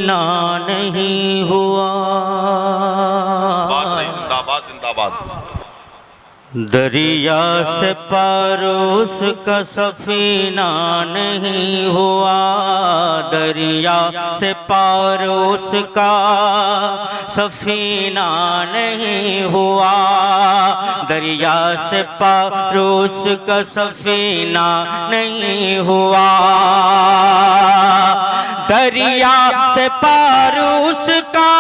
ना नहीं हुआ। जिंदाबाद जिंदाबाद। दरिया से पार उसका सफीना नहीं हुआ। दरिया से पार उसका सफीना नहीं हुआ। दरिया से पार उसका सफीना नहीं हुआ। दरिया से पार उसका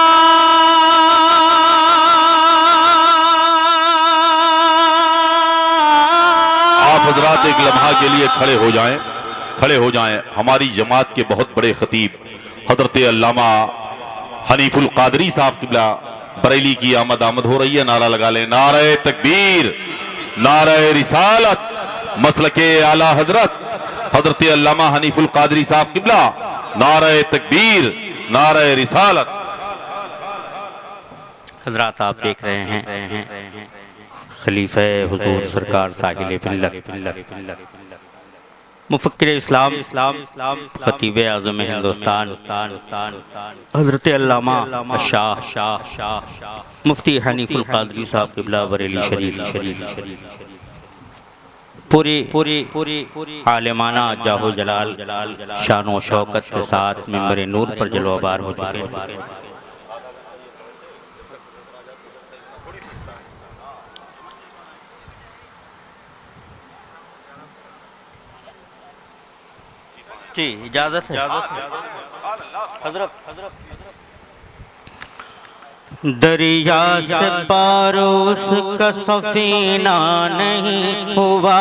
हजरात एक लम्हा के लिए खड़े हो जाएं, खड़े हो जाएं। हमारी जमात के बहुत बड़े खतीब हजरत अल्लामा हनीफुल कादरी साहब किबला बरेली की आमद हो रही है। नारा लगा लें, नारे तकबीर, नारे रिसालत, मसलके आला हजरत हजरत अल्लामा हनीफुल कादरी साहब किबला, नारे तकबीर, नारे रिसालत। हजरात आप देख रहे हैं खलीफा हुजूर सरकार साहिल मिल्लत मुफक्किर इस्लाम खतीब आज़म हिंदुस्तान हजरत अल्लामा शाह मुफ्ती हनीफुल कादरी साहब क़िबला बरेली शरीफ पूरी आलिमाना जाहो जलाल शान व शौकत के साथ मिंबर नूर पर जलवाबार हो चुके हैं। जी इजाजत है हजरत। दरिया से पार उसका सफीना नहीं हुआ।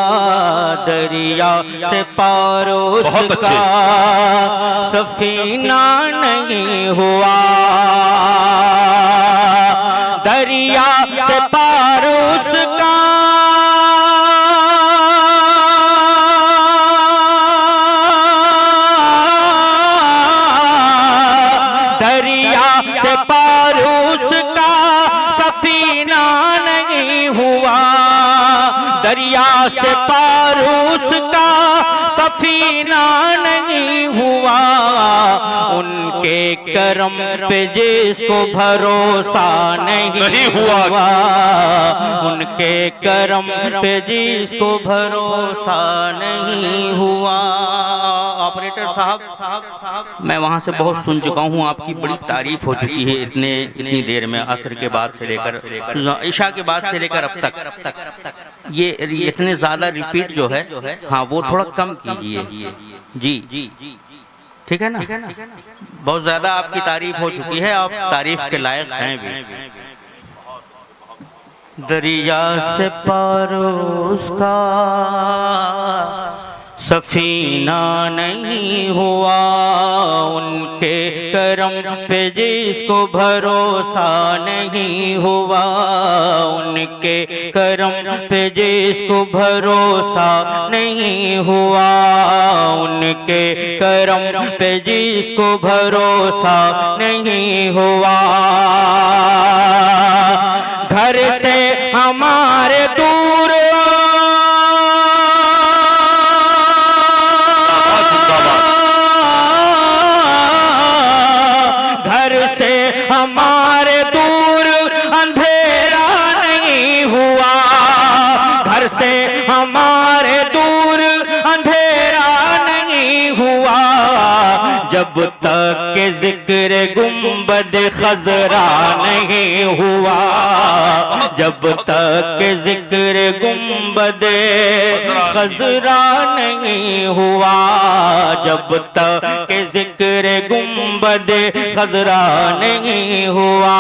दरिया से पार उसका सफीना नहीं हुआ। दरिया से पार उसका दरिया से पार उसका सफीना नहीं हुआ। उनके करम पे जिसको भरोसा नहीं हुआ। उनके करम पे जिसको भरोसा नहीं हुआ। ऑपरेटर साहब मैं वहाँ से बहुत सुन चुका हूँ, आपकी बड़ी तारीफ हो चुकी है इतनी देर में, असर के बाद से लेकर ईशा के बाद से लेकर अब तक ये इतने ज़्यादा रिपीट जो है हाँ वो थोड़ा कम कीजिए जी। ठीक है ना, बहुत ज़्यादा आपकी तारीफ हो चुकी है, आप तारीफ के लायक हैं भी। दरिया से पार उसका सफीना नहीं हुआ। उनके करम पे जिसको भरोसा नहीं हुआ। उनके करम पे जिसको भरोसा नहीं हुआ। उनके करम पे जिसको भरोसा नहीं हुआ। घर से हमारे दूर हमारे दूर अंधेरा नहीं हुआ। घर से हमारे दूर अंधेरा नहीं हुआ। जब तक के जिक्र गुंबद खजरा नहीं हुआ। जब तक के जिक्र गुंबद खजरा नहीं हुआ। जब तक के जिक्र गुंबद खजरा नहीं हुआ।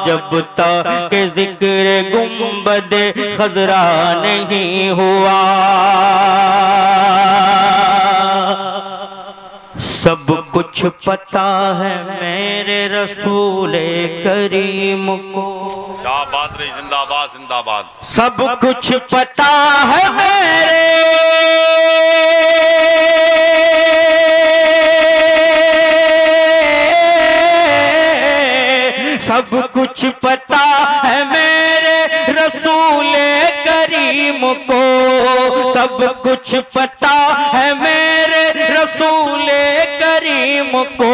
जब तक के जिक्र गुंबद खजरा नहीं हुआ। सब कुछ पता है मेरे रसूले करीम को। क्या बात रही, जिंदाबाद जिंदाबाद। सब कुछ पता है मेरे सब कुछ पता है मेरे रसूले करीम को। सब कुछ पता है मेरे रसूले करीम को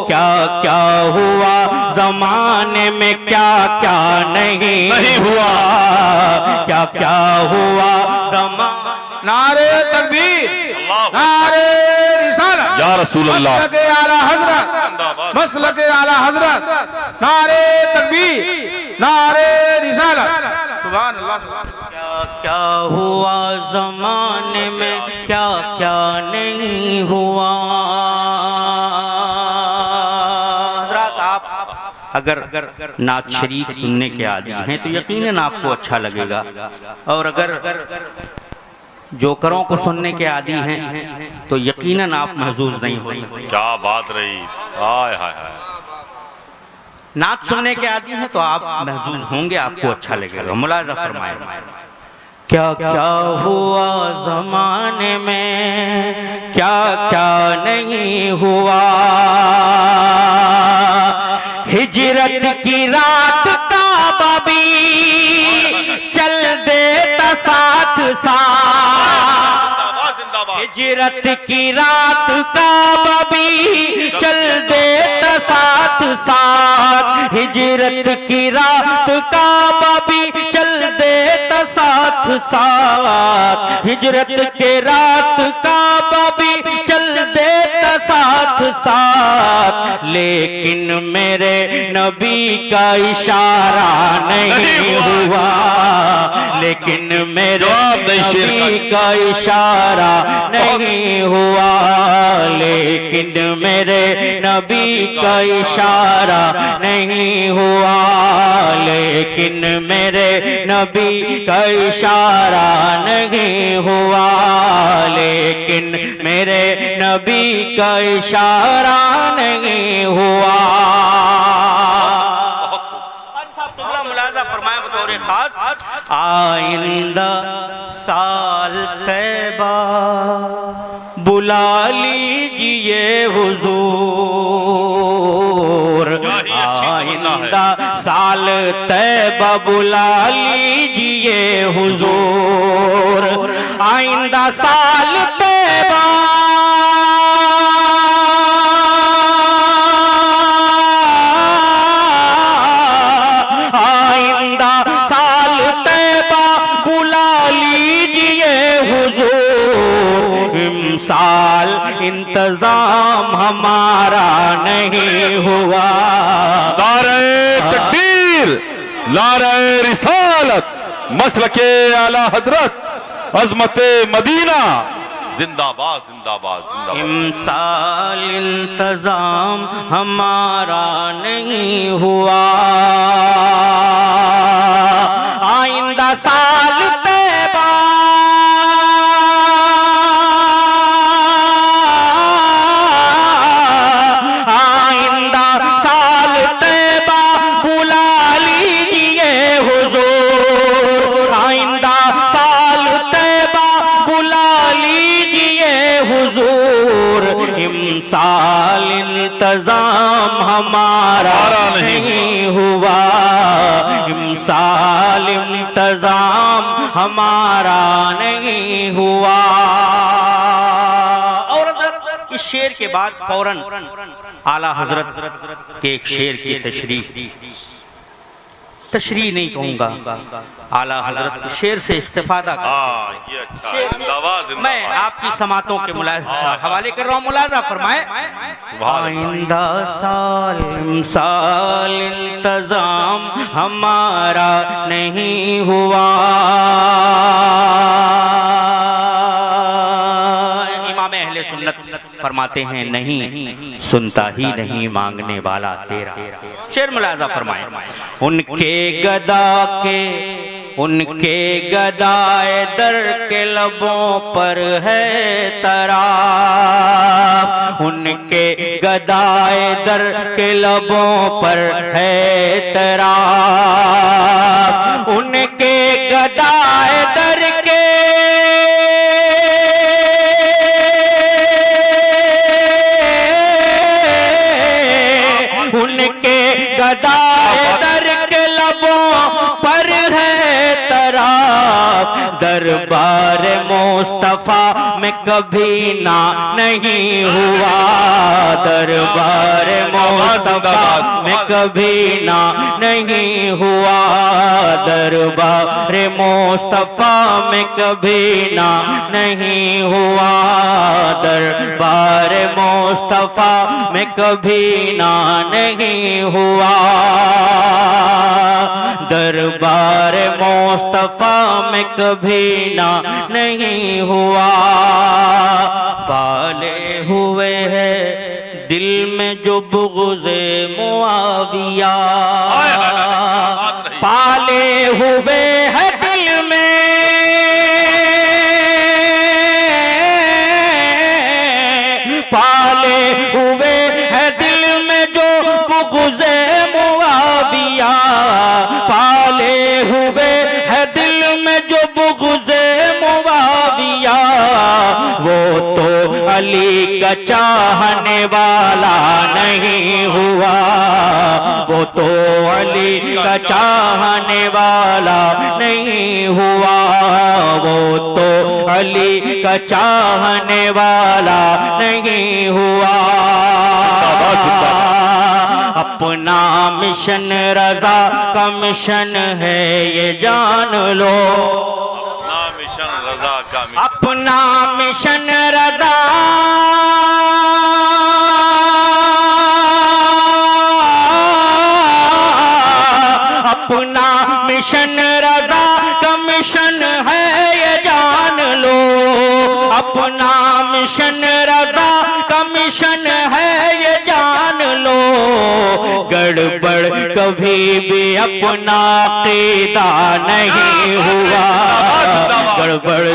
क्या क्या हुआ जमाने में, क्या क्या नहीं हुआ, क्या क्या हुआ जमाने। नारे तकबीर, नारे रिसालत, या रसूल अल्लाह, मसलके आला हजरत, मसलके आला हजरत, नारे तकबीर, नारे रिसालत, सुभान अल्लाह, सुभान अल्लाह। क्या क्या हुआ जमाने में, क्या क्या नहीं हुआ। हज़रात, आप अगर नात शरीफ सुनने के आदी हैं तो यकीनन आपको अच्छा लगेगा, और अगर जोकरों को सुनने के आदी हैं तो यकीनन आप महजूज नहीं हो सकते। क्या बात रही, हाय हाय हाय। नात सुनने के आदी हैं तो आप महजूज होंगे, आपको अच्छा लगेगा। मुलाज़ा फरमाए, क्या क्या हुआ जमाने में, क्या क्या नहीं हुआ। हिजरत की रात का बबी चल देता साथ साथ, हिजरत की रात का बबी चल देता साथ साथ, हिजरत की रात का बबी चल देता साथ साथ, हिजरत के रात का बबी चल देता साथ साथ। लेकिन मेरे नबी का इशारा नहीं हुआ, लेकिन मेरे नबी का इशारा नहीं हुआ, लेकिन मेरे नबी का इशारा नहीं हुआ, लेकिन मेरे नबी का इशारा नहीं हुआ, लेकिन मेरे नबी का इशारा नहीं हुआ। मुलाज़ा फरमाया बतौर खास, आइंदा साल तैबा बुला लीजिए हुजूर, आइंदा साल तैबा बुला लीजिए हुजूर, आइंदा साल तैबा साल इंतजाम हमारा नहीं हुआ। नारे तकबीर, नारे रिसालत, मसलके आला हजरत, अजमते मदीना, जिंदाबाद जिंदाबाद जिंदाबाद। साल इंतजाम हमारा नहीं हुआ, आइंदा साल तैबा साल इंतजाम हमारा नहीं हुआ, साल इंतजाम हमारा नहीं हुआ। और इस शेर के बाद फौरन आला हजरत के एक शेर की तशरीह नहीं कहूँगा, आला हजरत शेर से इस्तिफादा मैं आपकी समातों के हवाले कर रहा हूँ। मुलाज़ा फरमाए, आइंदा साल इंतजाम हमारा नहीं हुआ। इमाम अहले सुन्नत फरमाते हैं, नहीं सुनता ही नहीं मांगने वाला तेरा। शेर मुलाज़ा फरमाए, उनके गदाए दर के लबों पर है तराफ, उनके गदाए दर के लबों पर है तराफ, उनके गदाए दर के उनके गदाए दर के लबों पर है तराफ, दरबार मुस्तफा में कभी ना नहीं हुआ, दरबार मुस्तफा में कभी ना नहीं हुआ, दरबार मुस्तफा में कभी ना नहीं हुआ, दरबार मुस्तफा में कभी ना नहीं हुआ, दरबार मुस्तफा में कभी ना नहीं हुआ। पाले हुए है दिल में जो बुग़्ज़े मुआविया, पाले हुए है दिल में, पाले हुए है दिल में जो बुग़्ज़े मुआविया, पाले हुए है दिल में जो बुग़्ज़े मुआविया, वो तो अली का चाहने वाला नहीं हुआ, वो तो अली का चाहने वाला नहीं हुआ, वो तो अली का चाहने वाला नहीं हुआ। अपना मिशन रज़ा का मिशन है ये जान लो, अपना मिशन रज़ा, अपना मिशन रज़ा का मिशन है ये जान लो, अपना मिशन रज़ा का मिशन है ये जान लो, गड़बड़ कभी भी अपना क़ीदा नहीं हुआ, गड़बड़